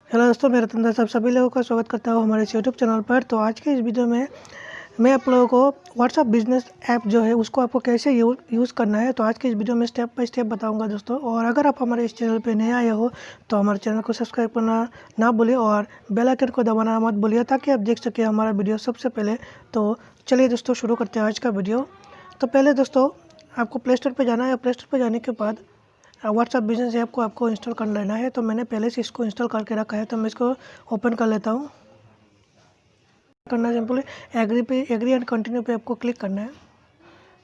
Hello दोस्तों, मैं रतन सब सभी लोगों का स्वागत करता हूँ हमारे इस यूट्यूब चैनल पर। तो आज के इस वीडियो में मैं आप लोगों को व्हाट्सअप बिजनेस ऐप जो है उसको आपको कैसे यूज़ करना है, तो आज के इस वीडियो में स्टेप बाय स्टेप बताऊंगा दोस्तों। और अगर आप हमारे इस चैनल पर नए आए हो तो हमारे चैनल को सब्सक्राइब करना ना भूलिए और बेल आइकन को दबाना मत भूलिए, ताकि आप देख सकें हमारा वीडियो सबसे पहले। तो चलिए दोस्तों, शुरू करते हैं आज का वीडियो। तो पहले दोस्तों आपको प्ले स्टोर पर जाना है। प्ले स्टोर पर जाने के बाद व्हाट्सअप बिजनेस ऐप को आपको इंस्टॉल कर लेना है। तो मैंने पहले से इसको इंस्टॉल करके रखा है, तो मैं इसको ओपन कर लेता हूँ। करना सिंपल है, एग्री एंड कंटिन्यू पे आपको क्लिक करना है।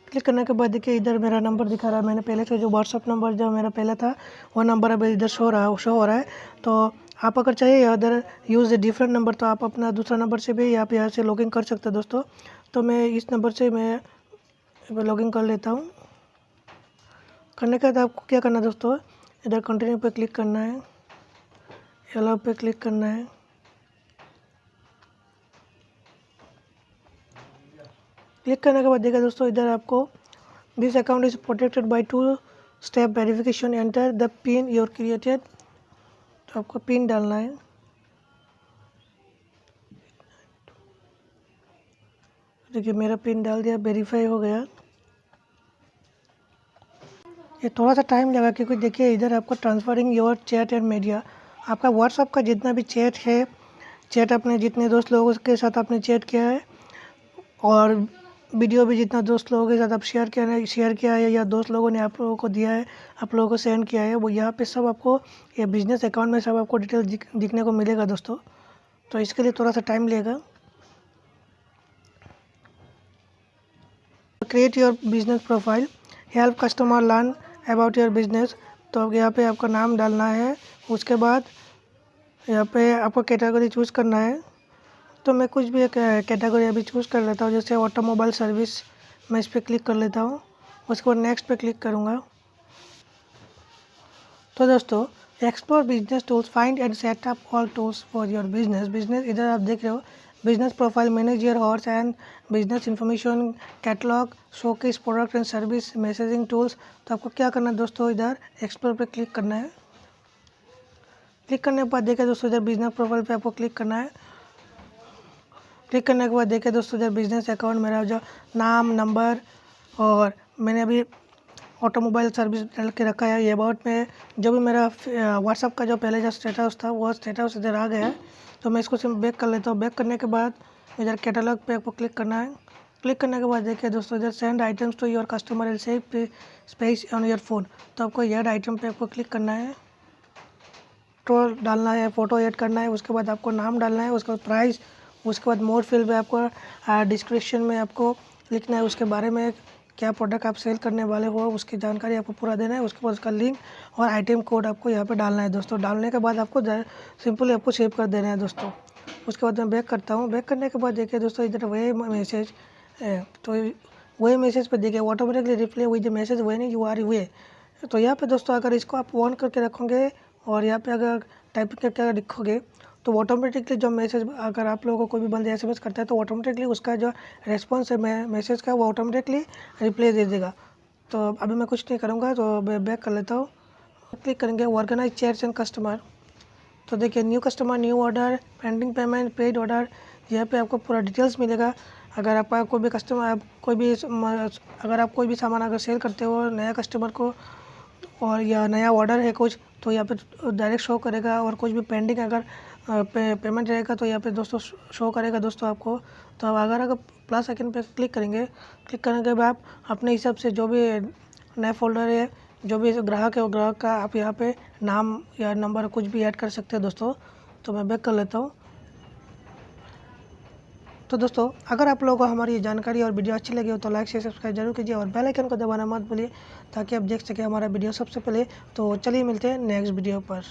क्लिक करने के बाद देखिए इधर मेरा नंबर दिखा रहा है। मैंने पहले से जो व्हाट्सअप नंबर जो मेरा पहला था वो नंबर अभी इधर शो हो रहा है। तो आप अगर चाहिए other use a different number, तो आप अपना दूसरा नंबर से भी आप यहाँ से लॉगिन कर सकते हैं दोस्तों। तो मैं इस नंबर से मैं लॉगिन कर लेता हूँ। करने के बाद आपको क्या करना है दोस्तों, इधर कंटिन्यू पे क्लिक करना है, अलाउ पे क्लिक करना है। क्लिक करने के बाद देखिए दोस्तों इधर आपको this account is protected by 2 step verification, enter the pin your created. तो आपको पिन डालना है। देखिए मेरा पिन डाल दिया, वेरीफाई हो गया। ये थोड़ा सा टाइम लगा क्योंकि देखिए इधर आपको transferring your chat and media, आपका व्हाट्सअप का जितना भी चैट है, चैट अपने जितने दोस्त लोगों के साथ आपने चैट किया है और वीडियो भी जितना दोस्त लोगों के साथ आप शेयर किया है या दोस्त लोगों ने आप लोगों को दिया है, आप लोगों को सेंड किया है, वो यहाँ पे सब आपको ये बिजनेस अकाउंट में सब आपको डिटेल दिखने को मिलेगा दोस्तों। तो इसके लिए थोड़ा सा टाइम लेगा। Create your business profile, help customer learn about your business. तो अब यहाँ पे आपका नाम डालना है। उसके बाद यहाँ पे आपको कैटेगरी चूज़ करना है। तो मैं कुछ भी एक कैटेगरी अभी चूज़ कर लेता हूँ, जैसे ऑटोमोबाइल सर्विस। मैं इस पर क्लिक कर लेता हूँ। उसके बाद नेक्स्ट पे क्लिक करूँगा। तो दोस्तों explore business tools, find and set up all tools for your business. इधर आप देख रहे हो business profile, manage your horse and business information, catalogue, showcase product and service, messaging tools. तो आपको क्या करना है दोस्तों, इधर एक्सप्लोर पे क्लिक करना है। क्लिक करने के बाद देखिए दोस्तों इधर बिजनेस प्रोफाइल पे आपको क्लिक करना है। क्लिक करने के बाद देखिए दोस्तों इधर बिजनेस अकाउंट, मेरा जो नाम, नंबर, और मैंने अभी ऑटोमोबाइल सर्विस डाल के रखा है। ये अबाउट में जो भी मेरा व्हाट्सअप का जो पहले जो स्टेटस था वो स्टेटस इधर आ गया है। तो मैं इसको सिर्फ बैक कर लेता हूँ। बैक करने के बाद इधर कैटलॉग पे आपको क्लिक करना है। क्लिक करने के बाद देखिए दोस्तों इधर send items to your customer and save space on your phone. तो आपको ऐड आइटम पे आपको क्लिक करना है, फोटो डालना है, फ़ोटो ऐड करना है। उसके बाद आपको नाम डालना है, उसके बाद प्राइस, उसके बाद मोर फील्ड में आपको डिस्क्रिप्शन में आपको लिखना है उसके बारे में, क्या प्रोडक्ट आप सेल करने वाले हो उसकी जानकारी आपको पूरा देना है। उसके बाद उसका लिंक और आइटम कोड आपको यहाँ पे डालना है दोस्तों। डालने के बाद आपको सिंपली आपको सेव कर देना है दोस्तों। उसके बाद मैं बैक करता हूँ। बैक करने के बाद देखिए दोस्तों इधर वही मैसेज है, तो वही मैसेज पर देखिए automatically reply with the message when you are away. तो यहाँ पे दोस्तों अगर इसको आप ऑन करके रखोगे और यहाँ पे अगर टाइपिंग करके अगर लिखोगे तो ऑटोमेटिकली जो मैसेज, अगर आप लोगों को कोई भी बंदा एसएमएस करता है तो ऑटोमेटिकली उसका जो रेस्पॉन्स है मैसेज का वो ऑटोमेटिकली रिप्लाई दे देगा। तो अभी मैं कुछ नहीं करूँगा, तो मैं बैक कर लेता हूँ। क्लिक करेंगे ऑर्गेनाइज चैट्स एंड कस्टमर। तो देखिए new customer, new order, pending payment, paid order, यहाँ पे आपको पूरा डिटेल्स मिलेगा। अगर आपका कोई भी कस्टमर, अगर आप कोई भी सामान अगर सेल करते हो नया कस्टमर को और या नया ऑर्डर है कुछ, तो यहाँ पे डायरेक्ट शो करेगा। और कुछ भी पेंडिंग अगर पेमेंट रहेगा तो यहाँ पे दोस्तों शो करेगा दोस्तों आपको। तो अब अगर प्लस आइकन पे क्लिक करेंगे, क्लिक करने के बाद अपने हिसाब से जो भी नया फोल्डर है, जो भी ग्राहक है वो ग्राहक का आप यहाँ पे नाम या नंबर कुछ भी ऐड कर सकते हैं दोस्तों। तो मैं बैक कर लेता हूँ। तो दोस्तों अगर आप लोगों को हमारी ये जानकारी और वीडियो अच्छी लगी हो तो लाइक शेयर सब्सक्राइब जरूर कीजिए और बेल आइकन को दबाना मत भूलिए, ताकि आप देख सकें हमारा वीडियो सबसे पहले। तो चलिए मिलते हैं नेक्स्ट वीडियो पर।